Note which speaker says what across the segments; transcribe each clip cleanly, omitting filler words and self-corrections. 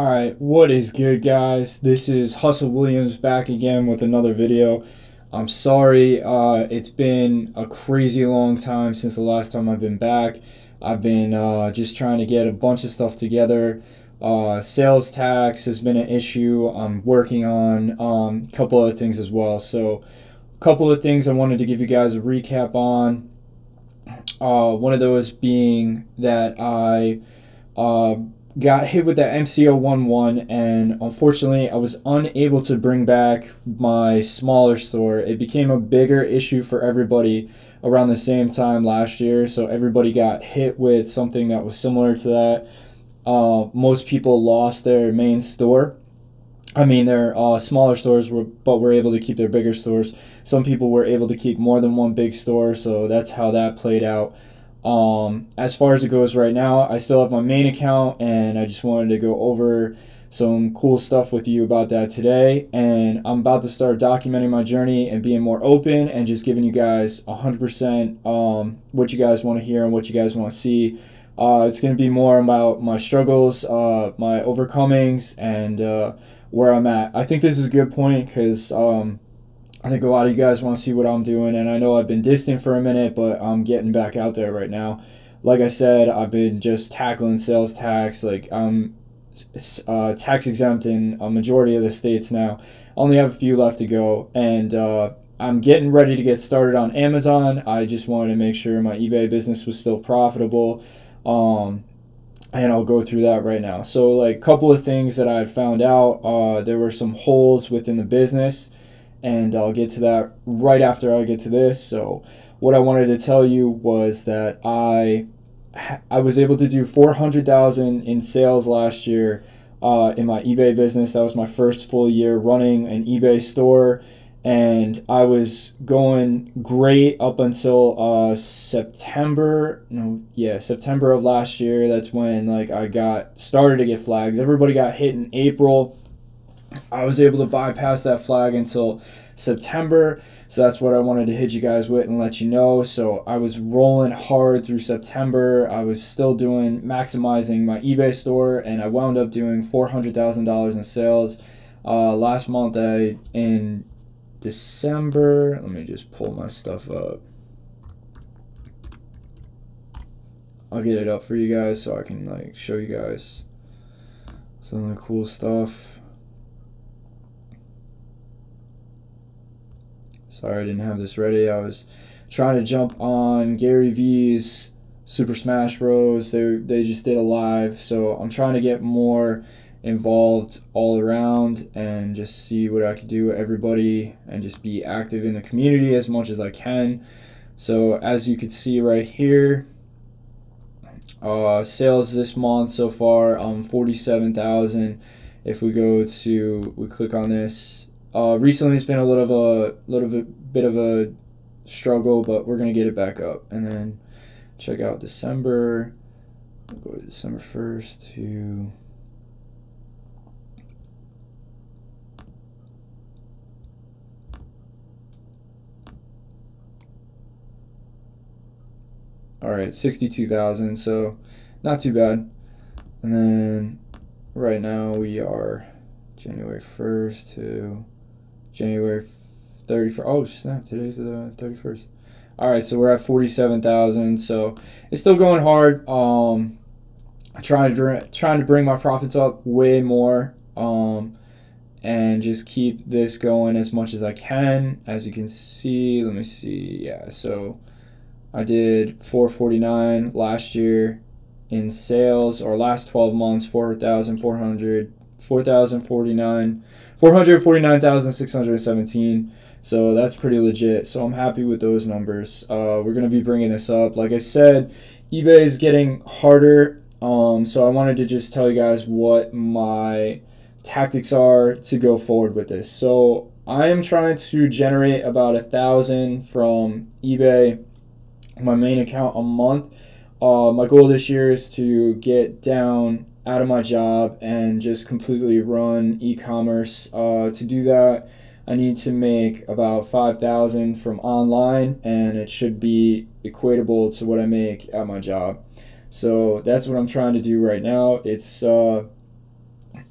Speaker 1: Alright, what is good, guys? This is Hustle Williams back again with another video. I'm sorry, it's been a crazy long time since the last time I've been back. I've been just trying to get a bunch of stuff together. Sales tax has been an issue. I'm working on a couple other things as well. So, a couple of things I wanted to give you guys a recap on. One of those being that I got hit with that MCO11, and unfortunately I was unable to bring back my smaller store. It became a bigger issue for everybody around the same time last year, so everybody got hit with something that was similar to that. Most people lost their main store. I mean, their smaller stores but were able to keep their bigger stores. Some people were able to keep more than one big store, so that's how that played out. As far as it goes right now, I still have my main account, and I just wanted to go over some cool stuff with you about that today. And I'm about to start documenting my journey and being more open and just giving you guys 100% what you guys want to hear and what you guys want to see. It's going to be more about my struggles, my overcomings, and where I'm at. I think this is a good point because I think a lot of you guys want to see what I'm doing, and I know I've been distant for a minute, but I'm getting back out there right now. Like I said, I've been just tackling sales tax. Like, I'm tax exempt in a majority of the states now. Only have a few left to go, and I'm getting ready to get started on Amazon. I just wanted to make sure my eBay business was still profitable, and I'll go through that right now. So, like, a couple of things that I had found out, there were some holes within the business, and I'll get to that right after I get to this. So what I wanted to tell you was that I was able to do $400,000 in sales last year in my eBay business. That was my first full year running an eBay store, and I was going great up until September of last year. That's when, like, I got started to get flags. Everybody got hit in April. I was able to bypass that flag until September, so that's what I wanted to hit you guys with and let you know. So I was rolling hard through September. I was still maximizing my eBay store, and I wound up doing $400,000 in sales last month. In December, let me just pull my stuff up. I'll get it up for you guys so I can, like, show you guys some of the cool stuff. Sorry I didn't have this ready. I was trying to jump on Gary V's Super Smash Bros. They just did a live, so I'm trying to get more involved all around and just see what I could do with everybody and just be active in the community as much as I can. So as you can see right here, sales this month so far, 47,000. If we click on this. Recently it's been a little bit of a struggle, but we're gonna get it back up. And then check out December. We'll go to December 1st to all right, 62,000. So not too bad. And then right now we are January 1st to January 31st. Oh snap! Today's the 31st. All right, so we're at 47,000. So it's still going hard. Trying to bring my profits up way more. And just keep this going as much as I can. As you can see, let me see. Yeah, so I did 449 last year in sales, or last 12 months, 449,617. So that's pretty legit. So I'm happy with those numbers. We're going to be bringing this up. Like I said, eBay is getting harder. So I wanted to just tell you guys what my tactics are to go forward with this. So I am trying to generate about 1,000 from eBay, my main account, a month. My goal this year is to get down out of my job and just completely run e-commerce. To do that, I need to make about 5,000 from online, and it should be equatable to what I make at my job. So that's what I'm trying to do right now. It's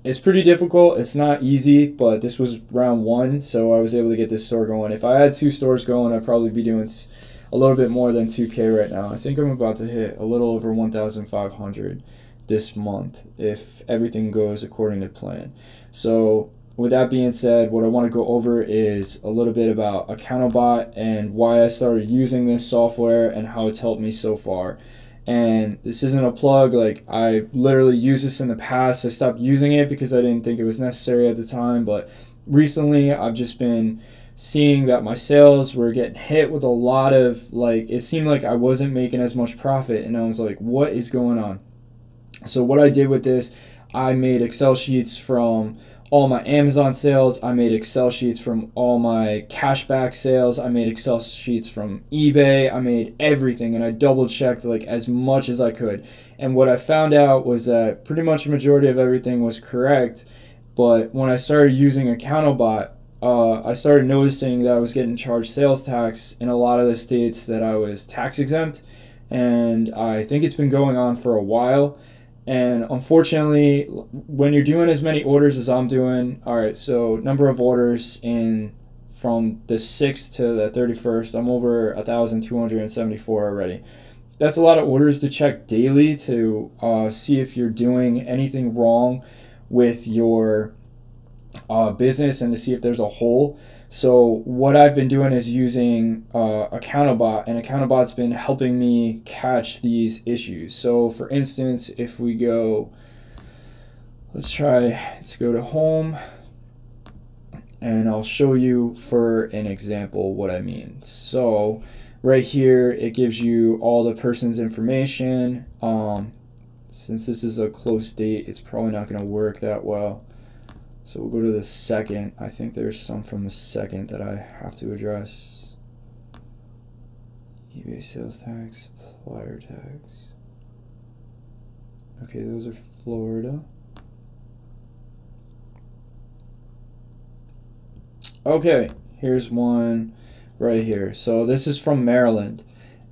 Speaker 1: It's pretty difficult. It's not easy, but this was round one, so I was able to get this store going. If I had 2 stores going, I'd probably be doing a little bit more than 2K right now. I think I'm about to hit a little over 1,500 this month if everything goes according to plan. So with that being said, what I want to go over is a little bit about Accountobot and why I started using this software and how it's helped me so far. And this isn't a plug, like I literally used this in the past. I stopped using it because I didn't think it was necessary at the time, but recently I've just been seeing that my sales were getting hit with a lot of, like, it seemed like I wasn't making as much profit, and I was like, what is going on? So what I did with this, I made Excel sheets from all my Amazon sales, I made Excel sheets from all my cashback sales, I made Excel sheets from eBay, I made everything, and I double checked like as much as I could. And what I found out was that pretty much the majority of everything was correct, but when I started using Accountobot, I started noticing that I was getting charged sales tax in a lot of the states that I was tax exempt, and I think it's been going on for a while. And unfortunately, when you're doing as many orders as I'm doing, all right, so number of orders from the 6th to the 31st, I'm over 1,274 already. That's a lot of orders to check daily to see if you're doing anything wrong with your business and to see if there's a hole. So what I've been doing is using Accountobot, and Accountobot's been helping me catch these issues. So for instance, if we go, let's go to home, and I'll show you for an example what I mean. So right here, it gives you all the person's information. Since this is a close date, it's probably not going to work that well. So we'll go to the 2nd. I think there's some from the 2nd that I have to address. eBay sales tax, supplier tax. Okay, those are Florida. Okay, here's one right here. So this is from Maryland,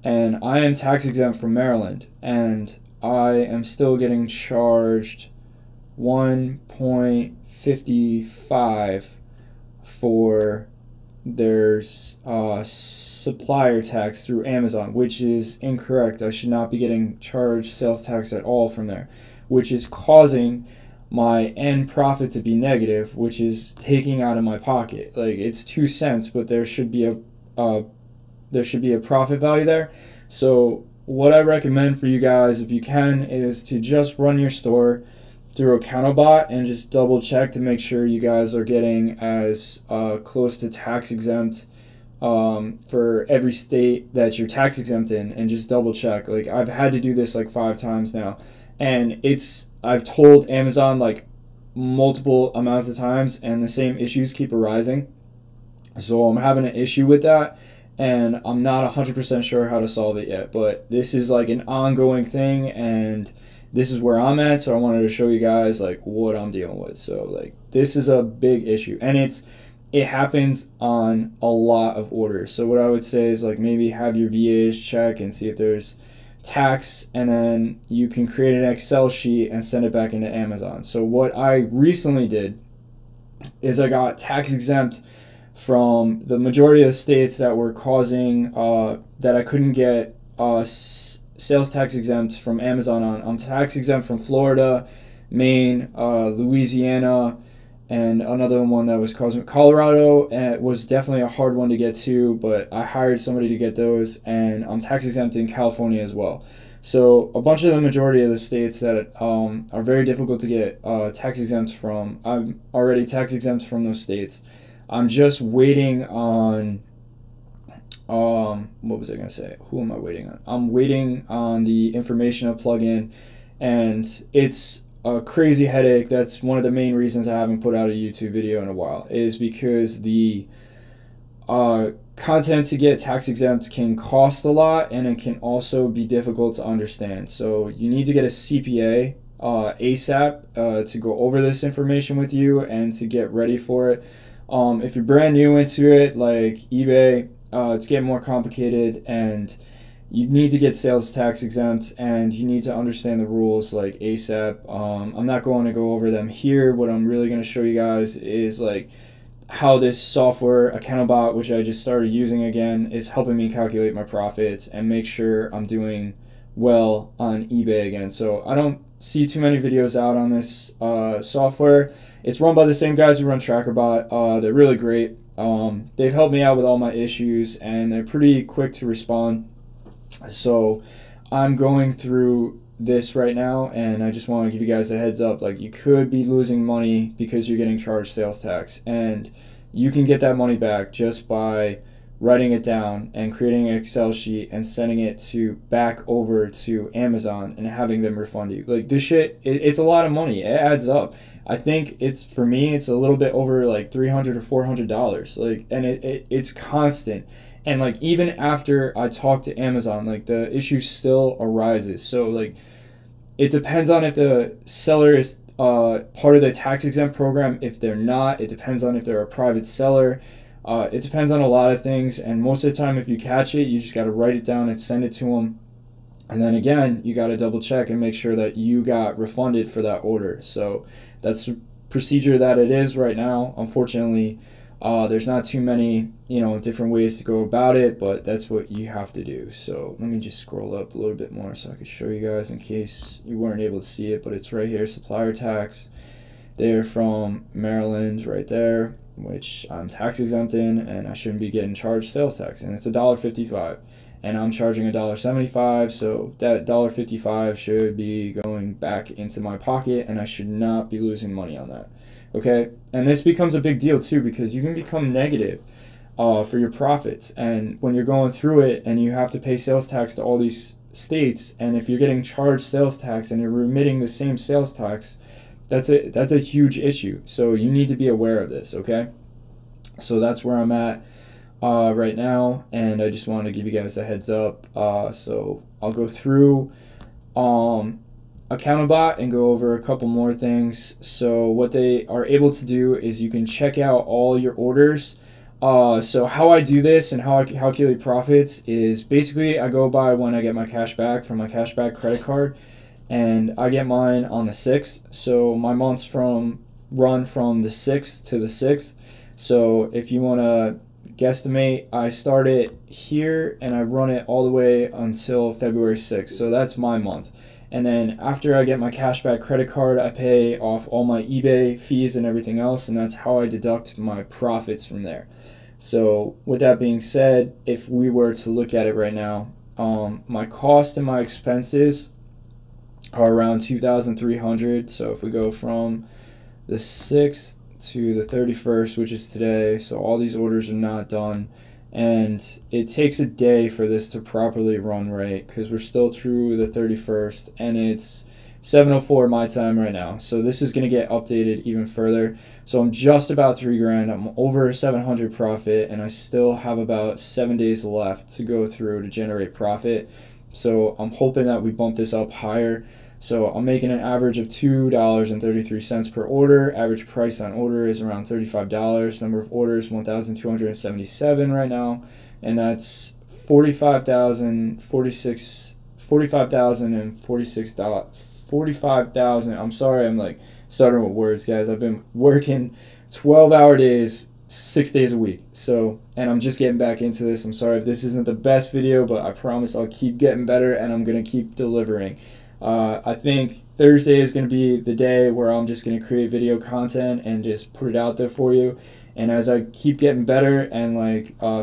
Speaker 1: and I am tax exempt from Maryland, and I am still getting charged 1.55 for their supplier tax through Amazon, which is incorrect. I should not be getting charged sales tax at all from there, which is causing my end profit to be negative, which is taking out of my pocket. Like, it's 2 cents, but there should be a profit value there. So what I recommend for you guys, if you can, is to just run your store through Accountobot and just double check to make sure you guys are getting as close to tax exempt for every state that you're tax exempt in, and just double check. Like, I've had to do this like 5 times now, and I've told Amazon like multiple amounts of times, and the same issues keep arising. So I'm having an issue with that, and I'm not 100% sure how to solve it yet, but this is like an ongoing thing, and this is where I'm at, so I wanted to show you guys like what I'm dealing with. So like, this is a big issue, and it happens on a lot of orders. So what I would say is like, maybe have your VAs check and see if there's tax, and then you can create an Excel sheet and send it back into Amazon. So what I recently did is I got tax exempt from the majority of the states that were causing that I couldn't get sales tax exempt from Amazon on. I'm tax exempt from Florida, Maine, Louisiana, and another one that was causing Colorado. And it was definitely a hard one to get to, but I hired somebody to get those, and I'm tax exempt in California as well. So a bunch of the majority of the states that are very difficult to get tax exempt from, I'm already tax exempt from those states. I'm just waiting on what was I going to say? Who am I waiting on? I'm waiting on the information to plug in, and it's a crazy headache. That's one of the main reasons I haven't put out a YouTube video in a while, is because the content to get tax exempt can cost a lot, and it can also be difficult to understand. So you need to get a CPA ASAP to go over this information with you and to get ready for it. If you're brand new into it, like eBay, it's getting more complicated, and you need to get sales tax exempt, and you need to understand the rules like ASAP. I'm not going to go over them here. What I'm really going to show you guys is like how this software, Accountable, which I just started using again, is helping me calculate my profits and make sure I'm doing well on eBay again. So I don't see too many videos out on this software. It's run by the same guys who run TrackerBot. They're really great. They've helped me out with all my issues, and they're pretty quick to respond. So I'm going through this right now, and I just want to give you guys a heads up. Like, you could be losing money because you're getting charged sales tax, and you can get that money back just by writing it down and creating an Excel sheet and sending it back over to Amazon and having them refund you. Like, this shit, it's a lot of money. It adds up. I think for me, it's a little bit over like $300 or $400. Like, and it's constant. And like, even after I talk to Amazon, like, the issue still arises. So like, it depends on if the seller is part of the tax exempt program. If they're not, it depends on if they're a private seller. It depends on a lot of things, and most of the time, if you catch it, you just got to write it down and send it to them. And then again, you got to double check and make sure that you got refunded for that order. So that's the procedure that it is right now. Unfortunately, there's not too many, different ways to go about it, but that's what you have to do. So let me just scroll up a little bit more so I can show you guys in case you weren't able to see it, but it's right here, supplier tax. They're from Maryland right there, which I'm tax exempt in, and I shouldn't be getting charged sales tax, and it's $1.55, and I'm charging $1.75, so that $1.55 should be going back into my pocket, and I should not be losing money on that. Okay, and this becomes a big deal too, because you can become negative for your profits, and when you're going through it and you have to pay sales tax to all these states, and if you're getting charged sales tax and you're remitting the same sales tax, that's a huge issue. So you need to be aware of this, okay? So that's where I'm at right now, and I just wanted to give you guys a heads up. So I'll go through Accountable and go over a couple more things. So what they are able to do is you can check out all your orders. So how I do this and how I calculate profits is basically I go by when I get my cash back from my cashback credit card, and I get mine on the 6th. So my months run from the 6th to the 6th. So if you want to guesstimate, I start it here and I run it all the way until February 6th. So that's my month. And then after I get my cashback credit card, I pay off all my eBay fees and everything else, and that's how I deduct my profits from there. So with that being said, if we were to look at it right now, my cost and my expenses are around $2,300. So if we go from the 6th to the 31st, which is today, so all these orders are not done, and it takes a day for this to properly run right, because we're still through the 31st, and it's 7:04 my time right now. So this is going to get updated even further. So I'm just about $3,000. I'm over 700 profit, and I still have about 7 days left to go through to generate profit. So I'm hoping that we bump this up higher. So I'm making an average of $2.33 per order. Average price on order is around $35. Number of orders 1,277 right now, and that's $45,046. I'm sorry, I'm like stuttering with words, guys. I've been working 12-hour days, 6 days a week. So, and I'm just getting back into this. I'm sorry if this isn't the best video, but I promise I'll keep getting better, and I'm gonna keep delivering. I think Thursday is going to be the day where I'm just going to create video content and just put it out there for you. And as I keep getting better and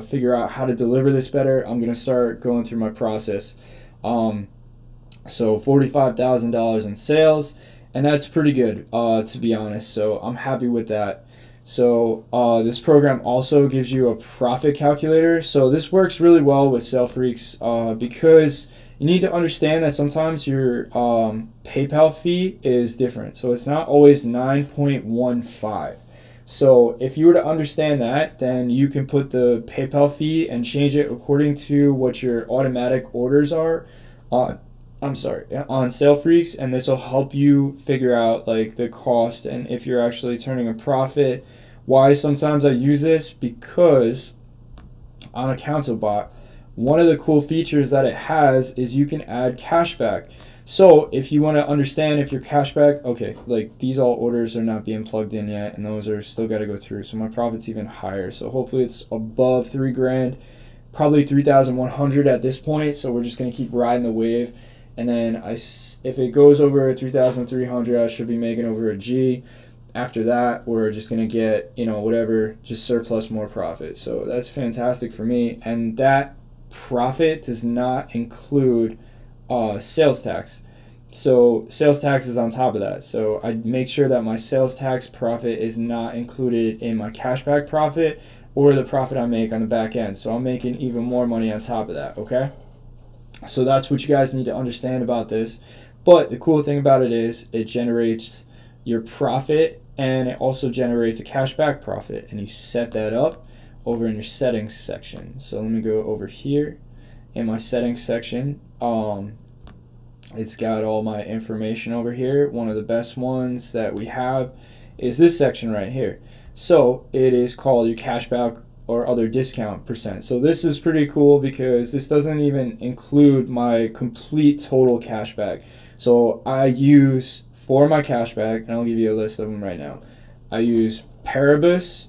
Speaker 1: figure out how to deliver this better, I'm going to start going through my process. So $45,000 in sales, and that's pretty good, to be honest. So I'm happy with that. So this program also gives you a profit calculator. So this works really well with Sale Freaks because you need to understand that sometimes your PayPal fee is different. So it's not always 9.15. So if you were to understand that, then you can put the PayPal fee and change it according to what your automatic orders are on Sale Freaks, and this will help you figure out like the cost and if you're actually turning a profit. Why sometimes I use this? Because on Accountable, one of the cool features that it has is you can add cashback. So if you want to understand if your cashback, okay, like these all orders are not being plugged in yet, and those are still got to go through. So my profit's even higher. So hopefully it's above 3 grand, probably 3,100 at this point. So we're just going to keep riding the wave. And then if it goes over 3,300, I should be making over a G. After that, we're just going to get, you know, whatever, just surplus more profit. So that's fantastic for me. And that profit does not include sales tax. So sales tax is on top of that. So I make sure that my sales tax profit is not included in my cashback profit or the profit I make on the back end. So I'm making even more money on top of that, okay? So that's what you guys need to understand about this. But the cool thing about it is it generates your profit, and it also generates a cashback profit, and you set that up over in your settings section. So let me go over here in my settings section. It's got all my information over here. One of the best ones that we have is this section right here. So it is called your cashback or other discount percent. So this is pretty cool because this doesn't even include my complete total cashback. So I use, for my cashback, and I'll give you a list of them right now, I use Paribus.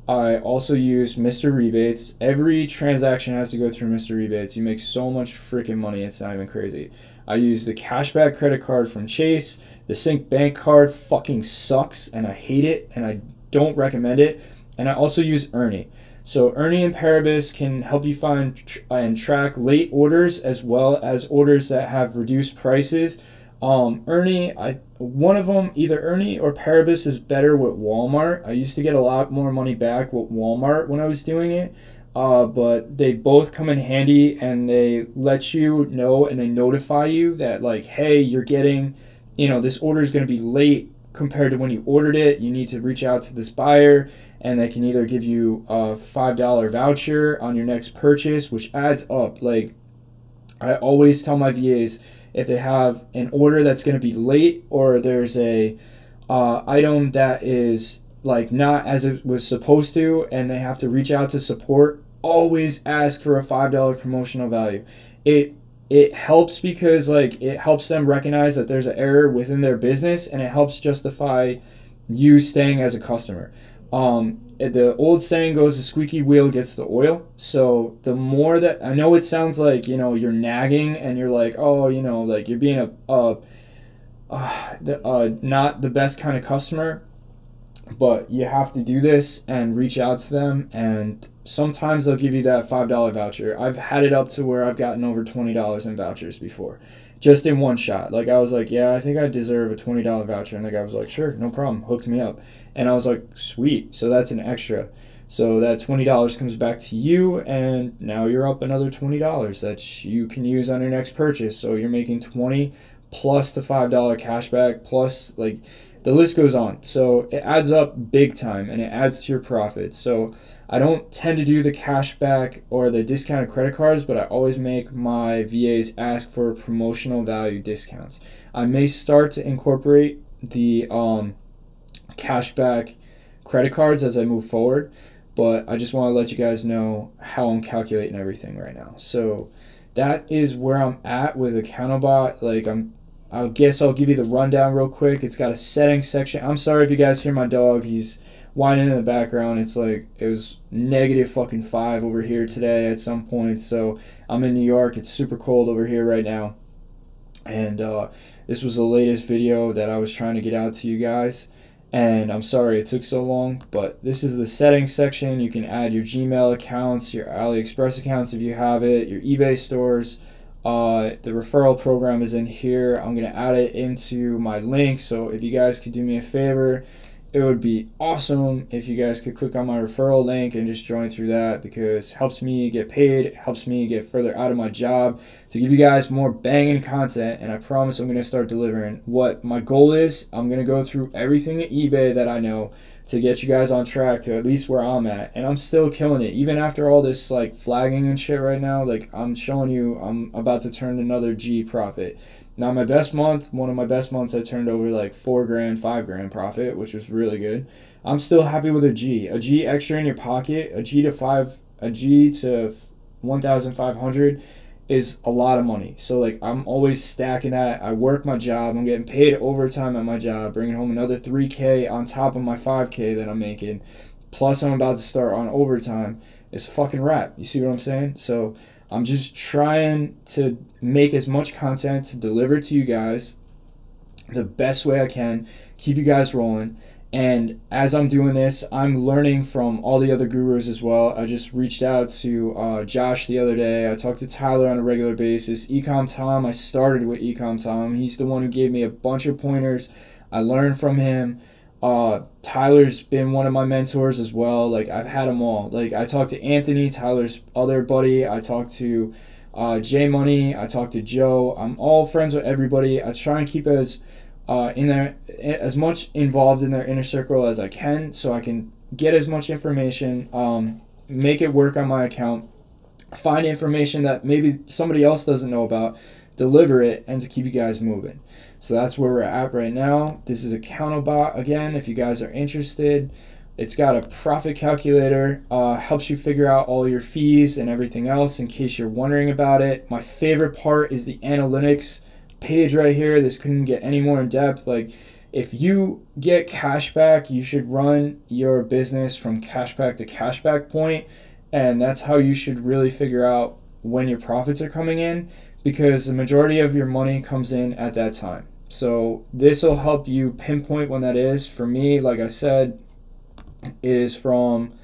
Speaker 1: I also use Mr. Rebates. Every transaction has to go through Mr. Rebates. You make so much freaking money, it's not even crazy. I use the cashback credit card from Chase. The Sync Bank card fucking sucks, and I hate it, and I don't recommend it. And I also use Ernie. So Ernie and Paribus can help you find and track late orders as well as orders that have reduced prices. Ernie, one of them, either Ernie or Paribus, is better with Walmart. I used to get a lot more money back with Walmart when I was doing it, but they both come in handy, and they let you know and they notify you that, like, hey, you're getting, you know, this order is going to be late compared to when you ordered it. You need to reach out to this buyer, and they can either give you a $5 voucher on your next purchase, which adds up. Like, I always tell my VAs, if they have an order that's going to be late, or there's a item that is like not as it was supposed to, and they have to reach out to support, always ask for a $5 promotional value. It helps because, like, it helps them recognize that there's an error within their business, and it helps justify you staying as a customer. The old saying goes, the squeaky wheel gets the oil. So the more that, I know it sounds like, you know, you're nagging and you're like, oh, you know, like you're being not the best kind of customer, but you have to do this and reach out to them, and sometimes they'll give you that $5 voucher. I've had it up to where I've gotten over $20 in vouchers before, just in one shot. Like, I was like, yeah, I think I deserve a $20 voucher, and the guy was like, sure, no problem, hooked me up. And I was like, sweet, so that's an extra. So that $20 comes back to you, and now you're up another $20 that you can use on your next purchase. So you're making $20 plus the $5 cashback, plus, like, the list goes on. So it adds up big time, and it adds to your profit. So I don't tend to do the cashback or the discounted credit cards, but I always make my VAs ask for promotional value discounts. I may start to incorporate the cashback credit cards as I move forward, but I just want to let you guys know how I'm calculating everything right now. So that is where I'm at with Accountobot. Like, I guess I'll give you the rundown real quick. It's got a settings section. I'm sorry if you guys hear my dog. He's whining in the background. It's like, it was -5 over here today at some point. So I'm in New York. It's super cold over here right now. And this was the latest video that I was trying to get out to you guys. And I'm sorry it took so long, but this is the settings section. You can add your Gmail accounts, your AliExpress accounts if you have it, your eBay stores. The referral program is in here. I'm going to add it into my link, so if you guys could do me a favor, it would be awesome if you guys could click on my referral link and just join through that, because it helps me get paid, it helps me get further out of my job to give you guys more banging content, and I promise I'm going to start delivering. What my goal is, I'm going to go through everything at eBay that I know to get you guys on track to at least where I'm at, and I'm still killing it even after all this like flagging and shit right now. Like, I'm showing you I'm about to turn another G profit. Now my best month, one of my best months, I turned over like 4 grand, 5 grand profit, which was really good. I'm still happy with a G extra in your pocket, a G to 1,500 is a lot of money. So like I'm always stacking that. I work my job. I'm getting paid overtime at my job, bringing home another 3K on top of my 5K that I'm making. Plus I'm about to start on overtime. It's fucking rap. You see what I'm saying? So I'm just trying to make as much content to deliver to you guys the best way I can, keep you guys rolling. And as I'm doing this, I'm learning from all the other gurus as well. I just reached out to Josh the other day. I talked to Tyler on a regular basis. Ecom Tom, I started with Ecom Tom. He's the one who gave me a bunch of pointers. I learned from him. Tyler's been one of my mentors as well. Like, I've had them all. Like, I talked to Anthony, Tyler's other buddy. I talked to J Money. I talked to Joe. I'm all friends with everybody. I try and keep as as much involved in their inner circle as I can, so I can get as much information, make it work on my account, find information that maybe somebody else doesn't know about, deliver it, and to keep you guys moving. So that's where we're at right now. This is Accountobot again, if you guys are interested. It's got a profit calculator, helps you figure out all your fees and everything else in case you're wondering about it. My favorite part is the analytics page right here. This couldn't get any more in depth. Like, if you get cashback, you should run your business from cashback to cashback point, and that's how you should really figure out when your profits are coming in, because the majority of your money comes in at that time. So this will help you pinpoint when that is. For me, like I said, it is from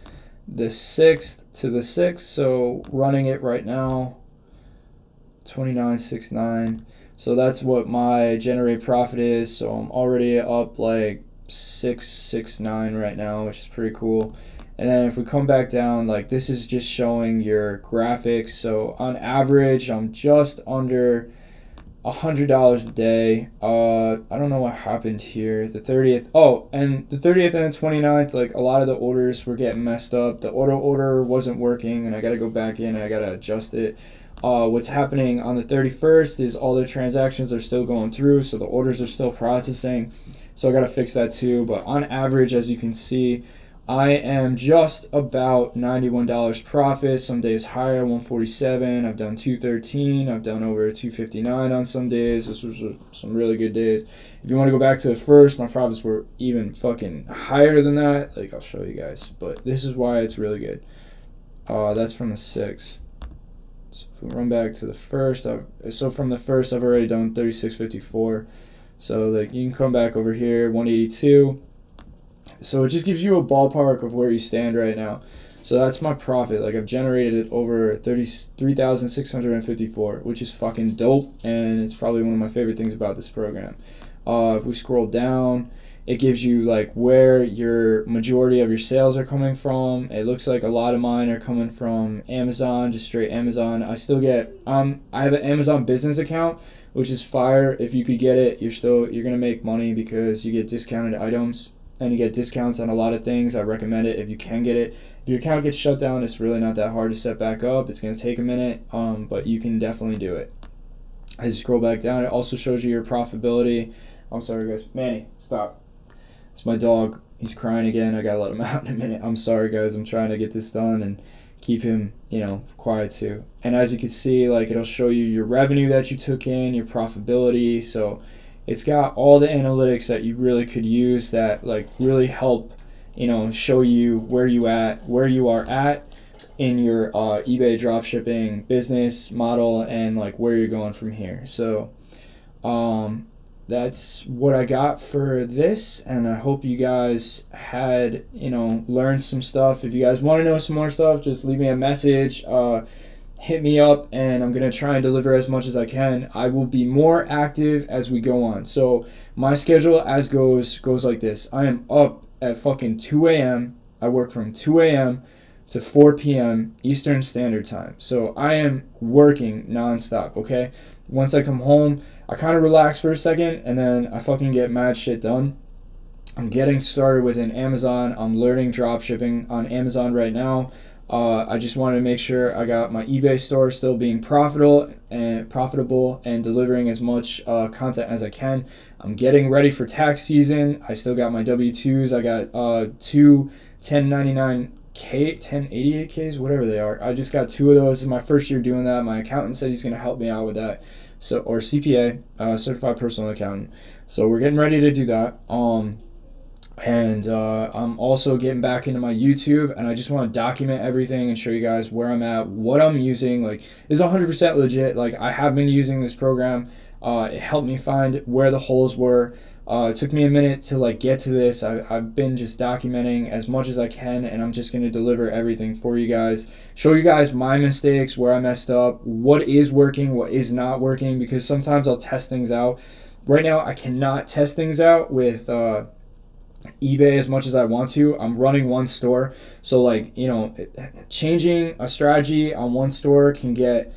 Speaker 1: the 6th to the 6th, so running it right now, 2969. So that's what my generate profit is. So I'm already up like 669 right now, which is pretty cool. And then if we come back down, like, this is just showing your graphics. So on average, I'm just under $100 a day. I don't know what happened here. The 30th. Oh, and the 30th and the 29th, like, a lot of the orders were getting messed up. The auto order wasn't working, and I got to go back in and I got to adjust it. What's happening on the 31st is all the transactions are still going through, so the orders are still processing. So I got to fix that too. But on average, as you can see, I am just about $91 profit. Some days higher, 147. I've done 213. I've done over 259 on some days. This was some really good days. If you want to go back to the first, my profits were even fucking higher than that. Like, I'll show you guys. But this is why it's really good. That's from the 6th. So if we run back to the first, so from the first, I've already done 36.54. So like, you can come back over here, 182. So it just gives you a ballpark of where you stand right now. So that's my profit. Like, I've generated over 33,654, which is fucking dope, and it's probably one of my favorite things about this program. If we scroll down, it gives you like where your majority of your sales are coming from. It looks like a lot of mine are coming from Amazon, just straight Amazon. I still get I have an Amazon business account, which is fire. If you could get it, you're gonna make money because you get discounted items and you get discounts on a lot of things. I recommend it if you can get it. If your account gets shut down, it's really not that hard to set back up. It's gonna take a minute, but you can definitely do it. As you scroll back down, it also shows you your profitability. I'm sorry guys, Manny, stop. It's my dog. He's crying again. I gotta let him out in a minute. I'm sorry guys, I'm trying to get this done and keep him, quiet too. And as you can see, like, it'll show you your revenue that you took in, your profitability. So it's got all the analytics that you really could use that like really help, show you where you are at in your eBay dropshipping business model and like where you're going from here. So that's what I got for this, and I hope you guys had, learned some stuff. If you guys want to know some more stuff, just leave me a message, hit me up, and I'm going to try and deliver as much as I can. I will be more active as we go on. So my schedule goes like this. I am up at fucking 2 a.m. I work from 2 a.m. to 4 p.m. Eastern Standard Time. So I am working nonstop, okay? Once I come home, I kind of relax for a second, and then I fucking get mad shit done. I'm getting started within Amazon. I'm learning dropshipping on Amazon right now. I just wanted to make sure I got my eBay store still being profitable and delivering as much content as I can. I'm getting ready for tax season. I still got my W-2s. I got two 1099 1088Ks, whatever they are. I just got 2 of those. This is my first year doing that. My accountant said he's going to help me out with that. So, or CPA, certified personal accountant. So we're getting ready to do that. And I'm also getting back into my YouTube, and I just want to document everything and show you guys where I'm at, what I'm using. Like, it's 100% legit. Like, I have been using this program. It helped me find where the holes were. It took me a minute to like get to this. I've been just documenting as much as I can, and I'm just going to deliver everything for you guys, show you guys my mistakes, where I messed up, what is working, what is not working, because sometimes I'll test things out. Right now I cannot test things out with eBay as much as I want to. I'm running one store, so like, you know, changing a strategy on one store can get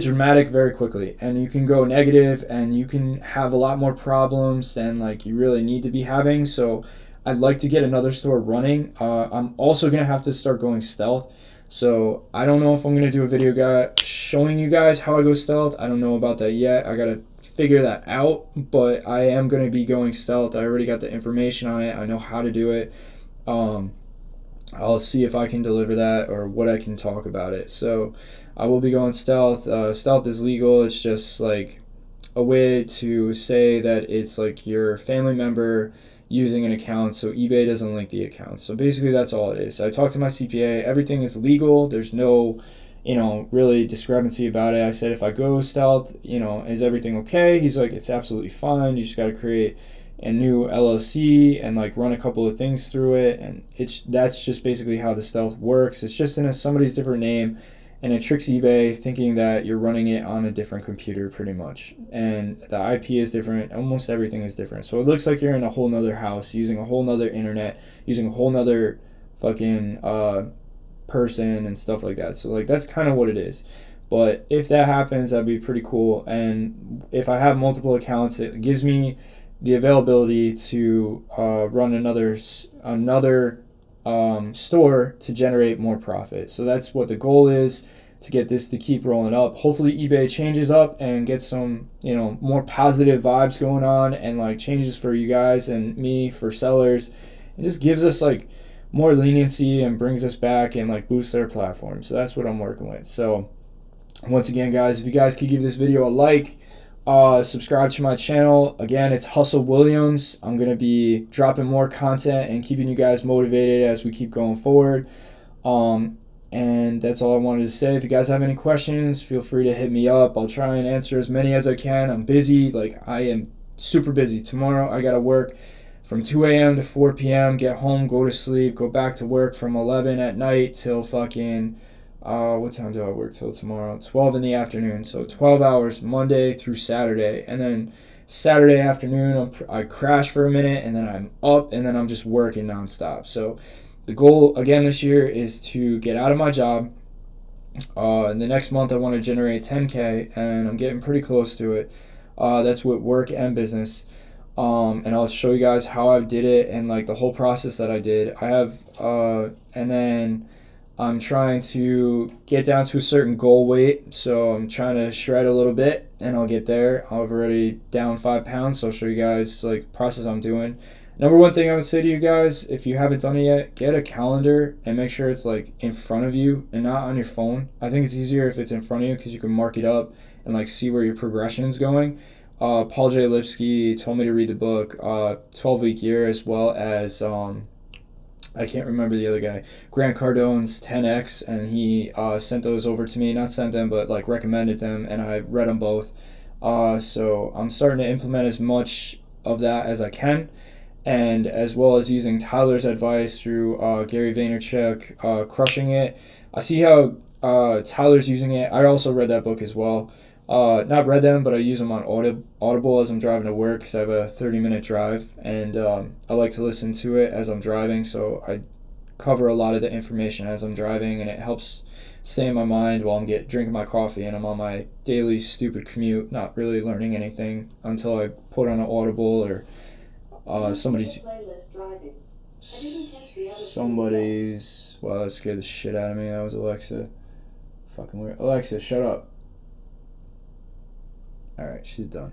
Speaker 1: dramatic very quickly, and you can go negative, and you can have a lot more problems than like you really need to be having. So I'd like to get another store running. I'm also gonna have to start going stealth, so I don't know if I'm gonna do a video showing you guys how I go stealth. I don't know about that yet. I gotta figure that out, but I am gonna be going stealth. I already got the information on it. I know how to do it. I'll see if I can deliver that or what I can talk about it. So I will be going stealth. Stealth is legal. It's just like a way to say that it's like your family member using an account, so eBay doesn't link the account. So basically that's all it is. So I talked to my CPA. Everything is legal. There's no, you know, really discrepancy about it. I said, if I go stealth, you know, is everything okay? He's like, it's absolutely fine. You just got to create a new LLC and like run a couple of things through it, and that's just basically how the stealth works. It's just in somebody's different name, and it tricks eBay thinking that you're running it on a different computer pretty much, and the IP is different. Almost everything is different, so it looks like you're in a whole nother house using a whole nother internet, using a whole nother fucking person and stuff like that. So like that's kind of what it is. But if that happens, that'd be pretty cool. And if I have multiple accounts, it gives me the availability to run another store to generate more profit. So that's what the goal is, to get this to keep rolling up. Hopefully eBay changes up and gets some, you know, more positive vibes going on, and like changes for you guys and me, for sellers. It just gives us like more leniency and brings us back and like boosts their platform. So that's what I'm working with. So once again, guys, if you guys could give this video a like, subscribe to my channel. Again, it's Hustle Williams. I'm gonna be dropping more content and keeping you guys motivated as we keep going forward. And that's all I wanted to say. If you guys have any questions, feel free to hit me up. I'll try and answer as many as I can. I'm busy. Like, I am super busy. Tomorrow I gotta work from 2 a.m. to 4 p.m. Get home, go to sleep, go back to work from 11 at night till fucking what time do I work till tomorrow? 12 in the afternoon. So 12 hours Monday through Saturday, and then Saturday afternoon I crash for a minute, and then I'm up, and then I'm just working nonstop. So the goal again this year is to get out of my job. In the next month I want to generate 10K, and I'm getting pretty close to it. That's with work and business. And I'll show you guys how I did it and like the whole process that I did. I have and then I'm trying to get down to a certain goal weight, so I'm trying to shred a little bit, and I'll get there. I've already down 5 pounds, so I'll show you guys like the process I'm doing. Number one thing I would say to you guys, if you haven't done it yet, get a calendar and make sure it's like in front of you and not on your phone. I think it's easier if it's in front of you, because you can mark it up and like see where your progression is going. Paul J. Lipsky told me to read the book 12-Week Year, as well as I can't remember the other guy, Grant Cardone's 10X, and he sent those over to me. Not sent them, but like recommended them, and I read them both. So I'm starting to implement as much of that as I can, and as well as using Tyler's advice through Gary Vaynerchuk, Crushing It. I see how Tyler's using it. I also read that book as well. Not read them, but I use them on Audible as I'm driving to work, because I have a 30-minute drive, and I like to listen to it as I'm driving, so I cover a lot of the information as I'm driving, and it helps stay in my mind while I'm drinking my coffee and I'm on my daily stupid commute, not really learning anything until I put on an Audible or somebody's wow, that scared the shit out of me. That was Alexa. Fucking weird. Alexa, shut up. Alright, she's done.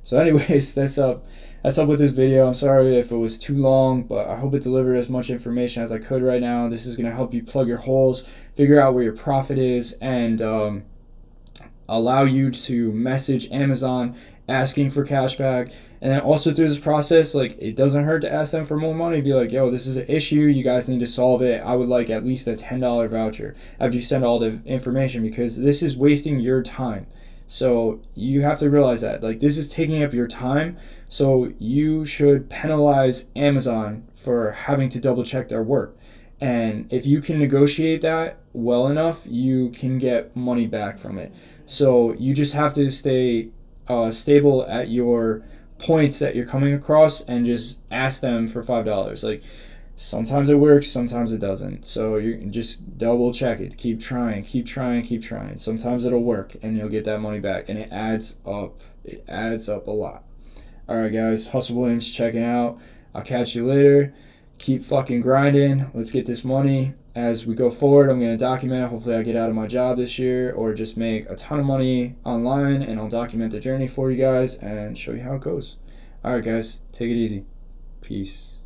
Speaker 1: So anyways, that's up with this video. I'm sorry if it was too long, but I hope it delivered as much information as I could right now. This is going to help you plug your holes, figure out where your profit is, and allow you to message Amazon asking for cash back. And then also through this process, like, it doesn't hurt to ask them for more money. Be like, yo, this is an issue, you guys need to solve it. I would like at least a $10 voucher after you send all the information, because this is wasting your time. So you have to realize that, like, this is taking up your time. So you should penalize Amazon for having to double check their work. And if you can negotiate that well enough, you can get money back from it. So you just have to stay stable at your points that you're coming across, and just ask them for $5. Like, sometimes it works, sometimes it doesn't. So you just double check it. Keep trying, keep trying, keep trying. Sometimes it'll work and you'll get that money back, and it adds up. It adds up a lot. Alright guys, Hustle Williams checking out. I'll catch you later. Keep fucking grinding. Let's get this money. As we go forward, I'm going to document. Hopefully I get out of my job this year, or just make a ton of money online, and I'll document the journey for you guys and show you how it goes. Alright guys, take it easy. Peace.